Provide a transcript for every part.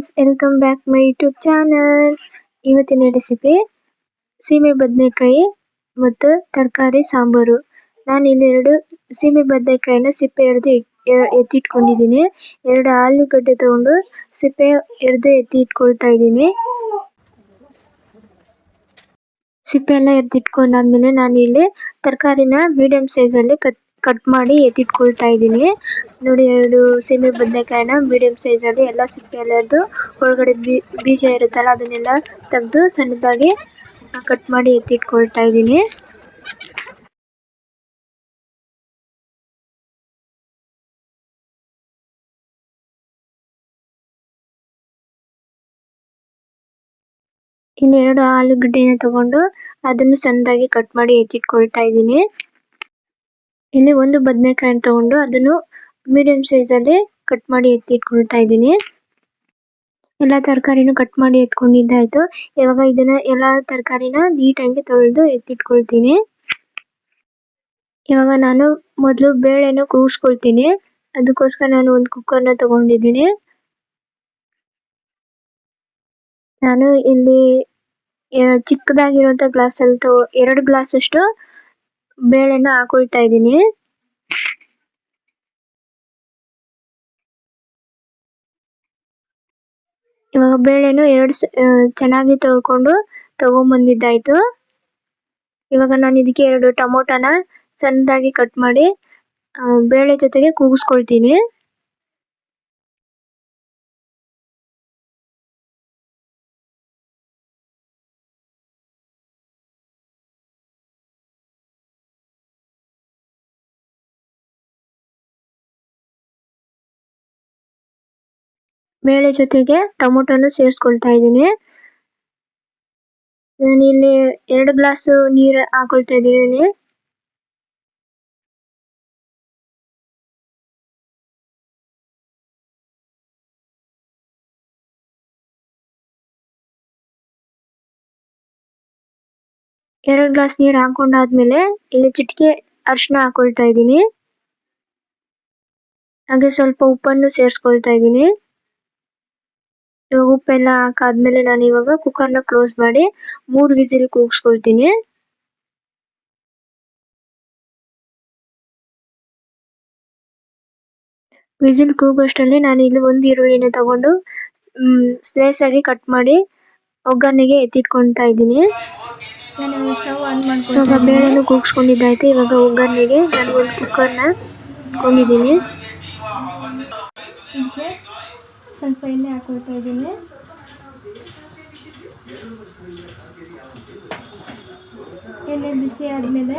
Friends, welcome back my YouTube channel. ಇವತ್ತಿನ recipe ಸೀಮೆ ಬದನೆಕಾಯಿ ಮತ್ತು ತರಕಾರಿ ಸಾಂಬಾರು. ನಾನು ಇಲ್ಲಿ 2 ಸೀಮೆ ಬದನೆಕಾಯಿನ ಸಿಪ್ಪೆ ಎತ್ತಿಟ್ಕೊಂಡಿದ್ದೀನಿ. 2 ಆಲೂಗಡ್ಡೆ ತಗೊಂಡು ಸಿಪ್ಪೆ ಎತ್ತಿಟ್ಕೊಳ್ತಾ ಇದ್ದೀನಿ. ಸಿಪ್ಪೆ ಎಲ್ಲ ಎತ್ತಿಟ್ಕೊಂಡಾದ್ಮೇಲೆ ನಾನು ಇಲ್ಲಿ ತರಕಾರಿನ ಮೀಡಿಯಂ ಸೈಜಲ್ಲಿ ಕಟ್ ಮಾಡಿ ಎತ್ತಿಟ್ಕೊಳ್ತಾ ಇದ್ದೀನಿ. ನೋಡಿ, 2 ಸೀಮೆ ಬದನೆಕಾಯಿನ ಮೀಡಿಯಂ ಸೈಜಲ್ಲಿ ಎಲ್ಲ ಸಿಪ್ಪೆ ಎಲ್ಲ ಒಳಗಡೆ ಬೀಜ ಇರುತ್ತಲ್ಲ ಅದನ್ನೆಲ್ಲ ತೆಗೆದು ಸಣ್ಣದಾಗಿ ಕಟ್ ಮಾಡಿ ಎತ್ತಿಟ್ಕೊಳ್ತಾ ಇದ್ದೀನಿ. ಇಲ್ಲಿ 2 ಆಲೂಗಡ್ಡೆನ ತಗೊಂಡು ಅದನ್ನು ಸಣ್ಣದಾಗಿ ಕಟ್ ಮಾಡಿ ಎತ್ತಿಟ್ಕೊಳ್ತಾ ಇದ್ದೀನಿ. ಇಲ್ಲಿ 1 ಬದನೆಕಾಯಿನ ತಗೊಂಡು ಅದನ್ನು ಮೀಡಿಯಂ ಸೈಜಲ್ಲಿ ಕಟ್ ಮಾಡಿ ಎತ್ತಿಟ್ಕೊಳ್ತಾ ಇದ್ದೀನಿ. ಎಲ್ಲ ತರಕಾರಿನೂ ಕಟ್ ಮಾಡಿ ಎತ್ಕೊಂಡಿದ್ದಾಯ್ತು. ಇವಾಗ ಇದನ್ನ ಎಲ್ಲ ತರಕಾರಿನ ನೀಟಾಗಿ ತೊಳೆದು ಎತ್ತಿಟ್ಕೊಳ್ತೀನಿ. ಇವಾಗ ನಾನು ಮೊದಲು ಬೇಳೆನ ಕೂಗಿಸ್ಕೊಳ್ತೀನಿ. ಅದಕ್ಕೋಸ್ಕರ ನಾನು ಒಂದು ಕುಕ್ಕರ್ನ ತಗೊಂಡಿದ್ದೀನಿ. ನಾನು ಇಲ್ಲಿ ಚಿಕ್ಕದಾಗಿರುವಂತ ಗ್ಲಾಸಲ್ಲಿ 2 ಗ್ಲಾಸ್ ಅಷ್ಟು ಬೇಳೆನ ಹಾಕೊಳ್ತಾ ಇದ್ದೀನಿ. ಇವಾಗ ಬೇಳೆನು ಚೆನ್ನಾಗಿ ತೊಳ್ಕೊಂಡು ತಗೊಂಡ್ಬಂದಿದ್ದಾಯ್ತು. ಇವಾಗ ನಾನು ಇದಕ್ಕೆ 2 ಟೊಮೊಟೊನ ಸಣ್ಣದಾಗಿ ಕಟ್ ಮಾಡಿ ಬೇಳೆ ಜೊತೆಗೆ ಕೂಗಿಸ್ಕೊಳ್ತೀನಿ. ಬೇಳೆ ಜೊತೆಗೆ ಟೊಮೊಟೊನು ಸೇರಿಸ್ಕೊಳ್ತಾ ಇದ್ದೀನಿ. ನಾನು ಇಲ್ಲಿ 2 ಗ್ಲಾಸ್ ನೀರು ಹಾಕೊಳ್ತಾ ಇದ್ದೀನಿ. ಎರಡು ಗ್ಲಾಸ್ ನೀರು ಹಾಕೊಂಡಾದ್ಮೇಲೆ ಇಲ್ಲಿ ಚಿಟಿಕೆ ಅರಿಶಿನ ಹಾಕೊಳ್ತಾ ಇದ್ದೀನಿ. ಹಾಗೆ ಸ್ವಲ್ಪ ಉಪ್ಪನ್ನು ಸೇರಿಸ್ಕೊಳ್ತಾ ಇದ್ದೀನಿ. ಇವಾಗ ಉಪ್ಪೆಲ್ಲ ಹಾಕಾದ್ಮೇಲೆ ನಾನು ಇವಾಗ ಕುಕ್ಕರ್ನ ಕ್ಲೋಸ್ ಮಾಡಿ 3 ವಿಸಿಲ್ ಕೂಗಿಸ್ಕೊಳ್ತೀನಿ. ವಿಸಿಲ್ ಕೂಗೋಷ್ಟರಲ್ಲಿ ನಾನು ಇಲ್ಲಿ 1 ಈರುಳ್ಳಿನ ತಗೊಂಡು ಸ್ಲೈಸ್ ಆಗಿ ಕಟ್ ಮಾಡಿ ಒಗ್ಗರಣೆಗೆ ಎತ್ತಿಟ್ಕೊಳ್ತಾ ಇದ್ದೀನಿ. ನಾನು ಸ್ಟವ್ ಆನ್ ಮಾಡ್ಕೊಂಡು ಇವಾಗ ಬೇಳೆನೂ ಕೂಗಿಸ್ಕೊಂಡಿದ್ದಾಯ್ತು. ಇವಾಗ ಒಗ್ಗರಣೆಗೆ ನಾನು ಒಂದು ಕುಕ್ಕರ್ನ ಇಟ್ಕೊಂಡಿದ್ದೀನಿ. ಇದಕ್ಕೆ ಸ್ವಲ್ಪ ಎಣ್ಣೆ ಹಾಕೊಳ್ತಾ ಇದ್ದೀನಿ. ಎಣ್ಣೆ ಬಿಸಿ ಆದಮೇಲೆ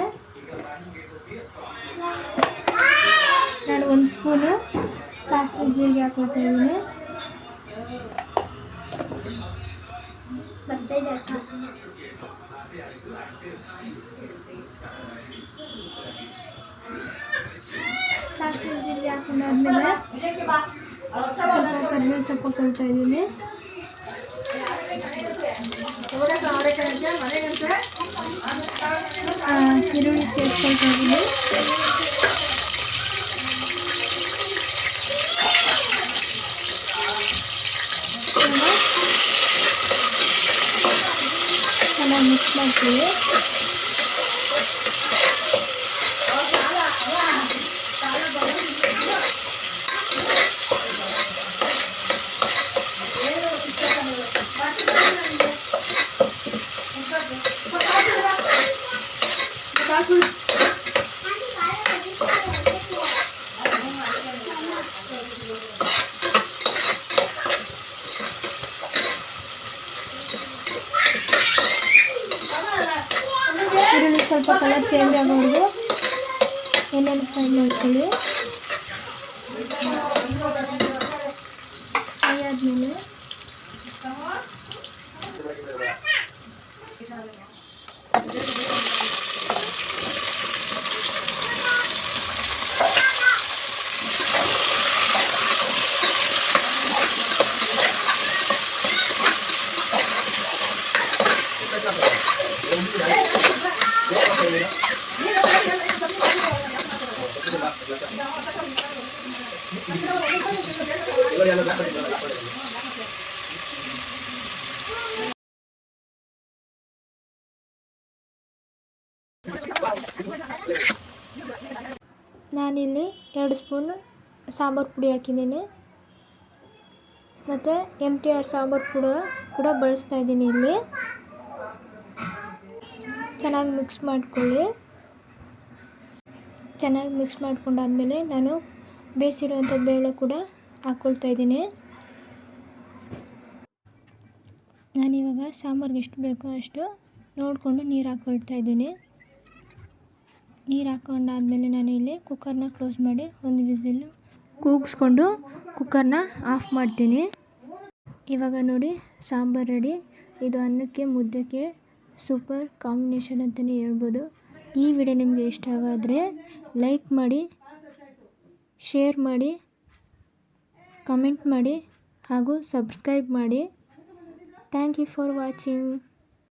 ನಾನು 1 ಸ್ಪೂನು ಸಾಸಿವೆ ಜೀರಿಗೆ ಹಾಕೊಳ್ತಾ ಇದ್ದೀನಿ. ಸಾಸಿವೆ ಜೀರಿಗೆ ಹಾಕೊಂಡಾದ್ಮೇಲೆ ಸ್ವಲ್ಪ ಕರಿಬೇವು ಸೊಪ್ಪು ಹಾಕೊಳ್ತಾ ಇದ್ದೀನಿ. ಈರುಳ್ಳಿ ಸೇರಿಸ್ಕೊಳ್ತಾ ಇದ್ದೀನಿ. ಚೆನ್ನಾಗಿ ಮಿಕ್ಸ್ ಮಾಡ್ತೀವಿ. ಈರುಳ್ಳಿ ಸ್ವಲ್ಪ ಕಲರ್ ಚೇಂಜ್ ಆಗೋದು ಎಣ್ಣೆನ ಫ್ರೈ ಮಾಡ್ಕೊಳ್ಳಿ. ಫ್ರೈ ಆದಮೇಲೆ ಸ್ವಲ್ಪ 1 ನಿಮಿಷ ನಾನಿಲ್ಲಿ 2 ಸ್ಪೂನ್ ಸಾಂಬಾರು ಪುಡಿ ಹಾಕಿದ್ದೀನಿ ಮತ್ತು MTR ಸಾಂಬಾರು ಪುಡಿ ಕೂಡ ಬಳಸ್ತಾ ಇದ್ದೀನಿ. ಇಲ್ಲಿ ಚೆನ್ನಾಗಿ ಮಿಕ್ಸ್ ಮಾಡ್ಕೊಳ್ಳಿ. ಚೆನ್ನಾಗಿ ಮಿಕ್ಸ್ ಮಾಡ್ಕೊಂಡಾದ್ಮೇಲೆ ನಾನು ಬೇಯಿಸಿರುವಂಥ ಬೇಳೆ ಕೂಡ ಹಾಕ್ಕೊಳ್ತಾ ಇದ್ದೀನಿ. ನಾನಿವಾಗ ಸಾಂಬಾರಿಗೆ ಎಷ್ಟು ಬೇಕೋ ಅಷ್ಟು ನೋಡಿಕೊಂಡು ನೀರು ಹಾಕ್ಕೊಳ್ತಾ ಇದ್ದೀನಿ. ನೀರು ಹಾಕ್ಕೊಂಡಾದ್ಮೇಲೆ ನಾನು ಇಲ್ಲಿ ಕುಕ್ಕರ್ನ ಕ್ಲೋಸ್ ಮಾಡಿ ಒಂದು ವಿಸಿಲ್ ಕೂಗಿಸ್ಕೊಂಡು ಕುಕ್ಕರ್ನ ಆಫ್ ಮಾಡ್ತೀನಿ. ಇವಾಗ ನೋಡಿ ಸಾಂಬಾರು ರೆಡಿ. ಇದು ಅನ್ನಕ್ಕೆ ಮುದ್ದೆಗೆ ಸೂಪರ್ ಕಾಂಬಿನೇಷನ್ ಅಂತಲೇ ಹೇಳ್ಬೋದು. ಈ ವಿಡಿಯೋ ನಿಮಗೆ ಇಷ್ಟವಾದರೆ ಲೈಕ್ ಮಾಡಿ, ಶೇರ್ ಮಾಡಿ, ಕಮೆಂಟ್ ಮಾಡಿ ಹಾಗೂ ಸಬ್ಸ್ಕ್ರೈಬ್ ಮಾಡಿ. Thank you for watching.